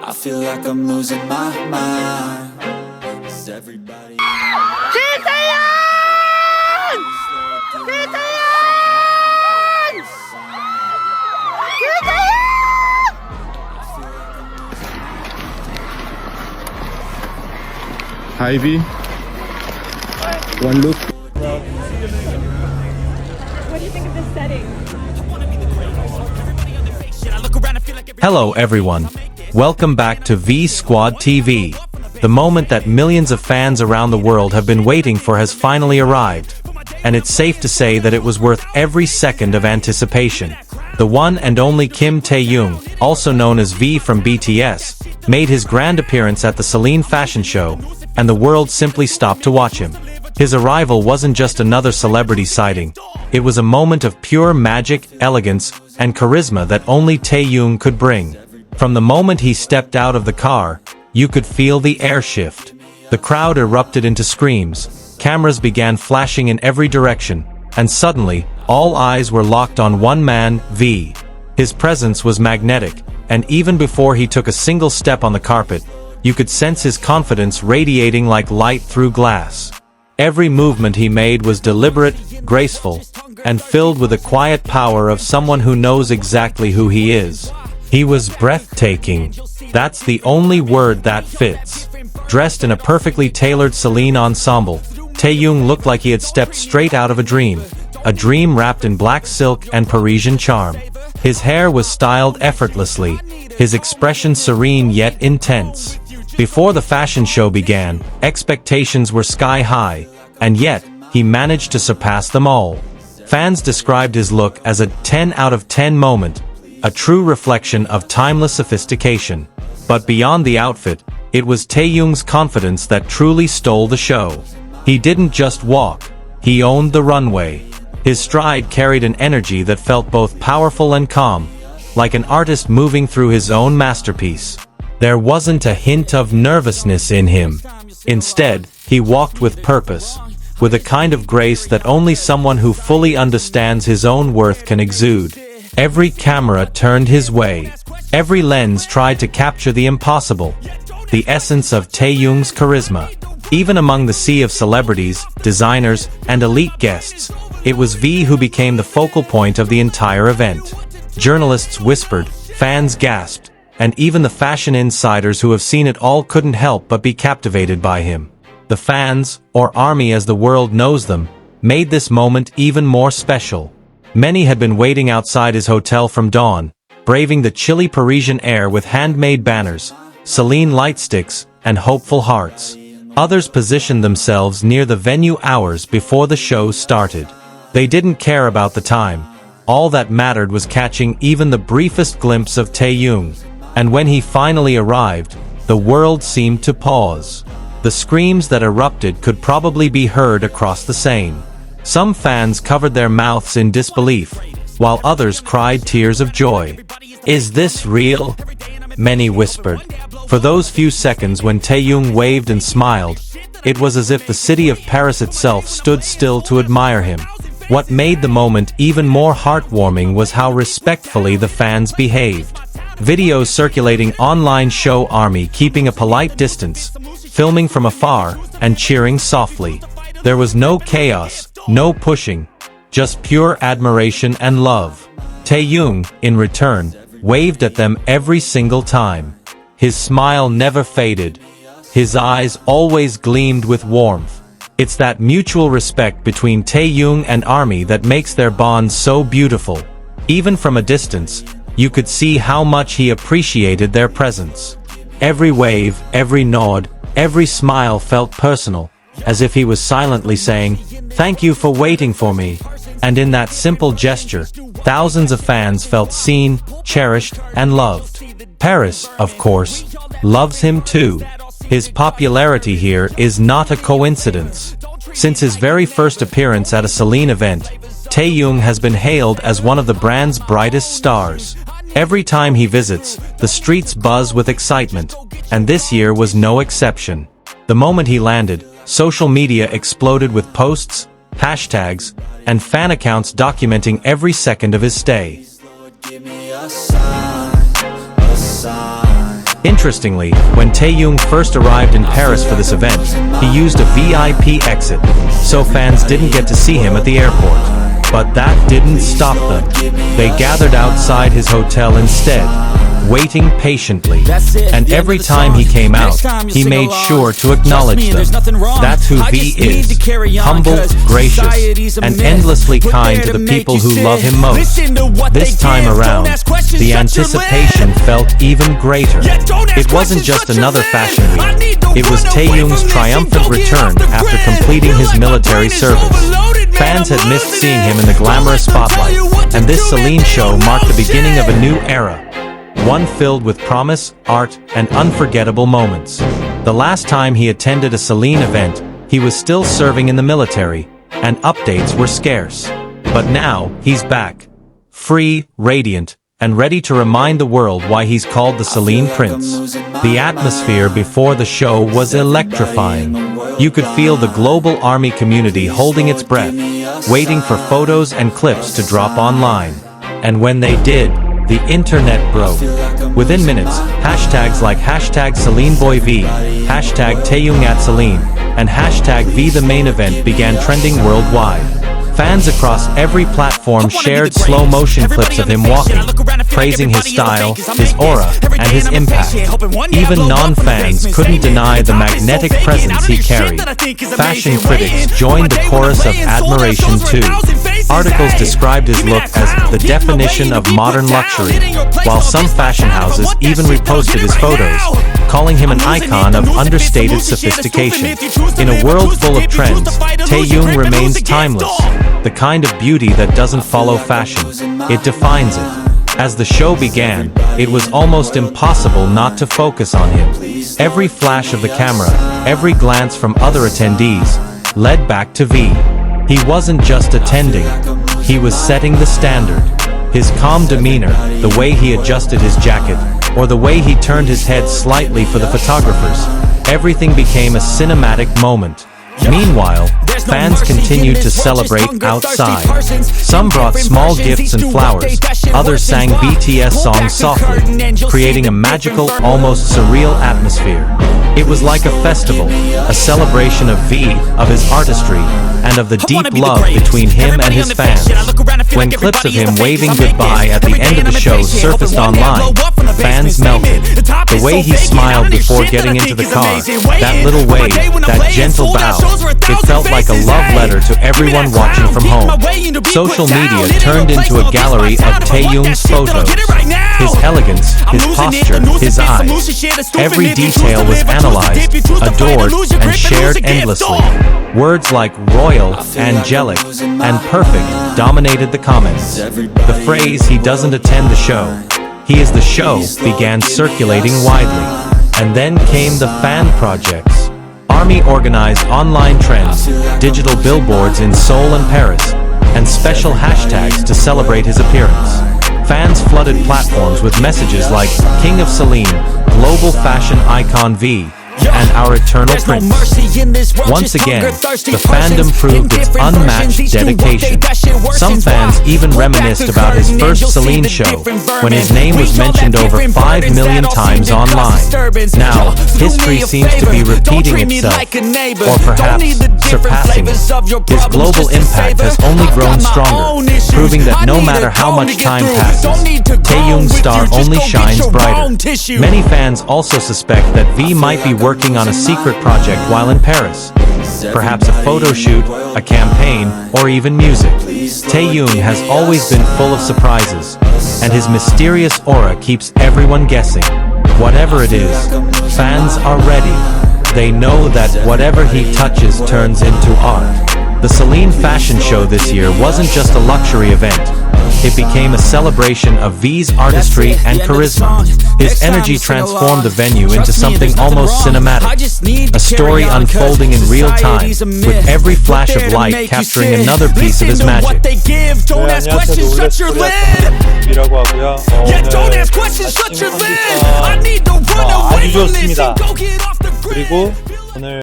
I feel like I'm losing my mind. Is everybody Kim Taehyung! Kim Taehyung! Kim Taehyung! Hi V. One look. What do you think of this setting? Hello everyone. Welcome back to V Squad TV. The moment that millions of fans around the world have been waiting for has finally arrived. And it's safe to say that it was worth every second of anticipation. The one and only Kim Taehyung, also known as V from BTS, made his grand appearance at the Celine Fashion Show, and the world simply stopped to watch him. His arrival wasn't just another celebrity sighting. It was a moment of pure magic, elegance, and charisma that only Taehyung could bring. From the moment he stepped out of the car, you could feel the air shift. The crowd erupted into screams, cameras began flashing in every direction, and suddenly, all eyes were locked on one man, V. His presence was magnetic, and even before he took a single step on the carpet, you could sense his confidence radiating like light through glass. Every movement he made was deliberate, graceful, and filled with the quiet power of someone who knows exactly who he is. He was breathtaking. That's the only word that fits. Dressed in a perfectly tailored Celine ensemble, Taehyung looked like he had stepped straight out of a dream wrapped in black silk and Parisian charm. His hair was styled effortlessly, his expression serene yet intense. Before the fashion show began, expectations were sky high, and yet, he managed to surpass them all. Fans described his look as a 10 out of 10 moment, a true reflection of timeless sophistication. But beyond the outfit, it was Taehyung's confidence that truly stole the show. He didn't just walk, he owned the runway. His stride carried an energy that felt both powerful and calm, like an artist moving through his own masterpiece. There wasn't a hint of nervousness in him. Instead, he walked with purpose, with a kind of grace that only someone who fully understands his own worth can exude. Every camera turned his way. Every lens tried to capture the impossible, the essence of Taehyung's charisma. Even among the sea of celebrities, designers, and elite guests, it was V who became the focal point of the entire event. Journalists whispered, fans gasped, and even the fashion insiders who have seen it all couldn't help but be captivated by him. The fans, or army as the world knows them, made this moment even more special. Many had been waiting outside his hotel from dawn, braving the chilly Parisian air with handmade banners, Celine light sticks, and hopeful hearts. Others positioned themselves near the venue hours before the show started. They didn't care about the time. All that mattered was catching even the briefest glimpse of Taehyung. And when he finally arrived, the world seemed to pause. The screams that erupted could probably be heard across the Seine. Some fans covered their mouths in disbelief, while others cried tears of joy. Is this real? Many whispered. For those few seconds when Taehyung waved and smiled, it was as if the city of Paris itself stood still to admire him. What made the moment even more heartwarming was how respectfully the fans behaved. Videos circulating online show army keeping a polite distance, filming from afar, and cheering softly. There was no chaos, no pushing, just pure admiration and love. Taehyung, in return, waved at them every single time. His smile never faded. His eyes always gleamed with warmth. It's that mutual respect between Taehyung and army that makes their bond so beautiful. Even from a distance, you could see how much he appreciated their presence. Every wave, every nod, every smile felt personal, as if he was silently saying, "Thank you for waiting for me." And in that simple gesture, thousands of fans felt seen, cherished, and loved. Paris, of course, loves him too. His popularity here is not a coincidence. Since his very first appearance at a Celine event, Taehyung has been hailed as one of the brand's brightest stars. Every time he visits, the streets buzz with excitement, and this year was no exception. The moment he landed, social media exploded with posts, hashtags, and fan accounts documenting every second of his stay. Give me a sign, a sign. Interestingly, when Taehyung first arrived in Paris for this event, he used a VIP exit, so fans didn't get to see him at the airport. But that didn't stop them. They gathered outside his hotel instead, waiting patiently. And every time he came out, he made sure to acknowledge them. That's who V is. Humble, gracious, and endlessly kind to the people who love him most. This time around, the anticipation felt even greater. It wasn't just another fashion week. It was Taehyung's triumphant return after completing his military service. Fans had missed seeing him in the glamorous spotlight, and this Celine show marked the beginning of a new era. One filled with promise, art, and unforgettable moments. The last time he attended a Celine event, he was still serving in the military, and updates were scarce. But now, he's back. Free, radiant, and ready to remind the world why he's called the Celine Prince. The atmosphere before the show was electrifying. You could feel the global army community holding its breath, waiting for photos and clips to drop online. And when they did, the internet broke. Within minutes, hashtags like hashtag #CelineBoyV, hashtag #TaehyungAtCeline, and hashtag #VTheMainEvent began trending worldwide. Fans across every platform shared slow-motion clips of him walking, praising his style, his aura, and his impact. Even non-fans couldn't deny the magnetic presence he carried. Fashion critics joined the chorus of admiration too. Articles described his look as the definition of modern luxury, while some fashion houses even reposted his photos, calling him an icon of understated sophistication. In a world full of trends, Taehyung remains timeless. The kind of beauty that doesn't follow fashion, it defines it. As the show began, it was almost impossible not to focus on him. Every flash of the camera, every glance from other attendees, led back to V. He wasn't just attending, he was setting the standard. His calm demeanor, the way he adjusted his jacket, or the way he turned his head slightly for the photographers, everything became a cinematic moment. Meanwhile, fans continued to celebrate outside. Some brought small gifts and flowers, others sang BTS songs softly, creating a magical, almost surreal atmosphere. It was like a festival, a celebration of V, of his artistry, and of the deep love between him and his fans. When clips of him waving goodbye at the end of the show surfaced online, fans melted. The way he smiled before getting into the car, that little wave, that gentle bow, it felt like a love letter to everyone watching from home. Social media turned into a gallery of Taehyung's photos. His elegance, his posture, his eyes. Every detail was analyzed, adored, and shared endlessly. Words like royal, angelic, and perfect dominated the comments. The phrase "he doesn't attend the show, he is the show" began circulating widely. And then came the fan projects. Army organized online trends, digital billboards in Seoul and Paris, and special hashtags to celebrate his appearance. Fans flooded platforms with messages like "King of Celine," "Global Fashion Icon V," and "Our Eternal Prince." Once again, the fandom proved its unmatched dedication. Some fans even reminisced about his first Celine show, when his name was mentioned over 5 million times online. Now, history seems to be repeating itself, or perhaps surpassing it. His global impact has only grown stronger, proving that no matter how much time passes, Taehyung's star only shines brighter. Many fans also suspect that V might be working on a secret project while in Paris. Perhaps a photo shoot, a campaign, or even music. Taehyung has always been full of surprises, and his mysterious aura keeps everyone guessing. Whatever it is, fans are ready. They know that whatever he touches turns into art. The Celine Fashion Show this year wasn't just a luxury event. It became a celebration of V's artistry and charisma. His energy transformed the venue into something almost cinematic. A story unfolding in real time, with every flash of light capturing another piece of his magic. Don't ask questions, shut your lid. Don't ask questions, shut your lid. I need to run away from this and go get off the grid. 그리고 오늘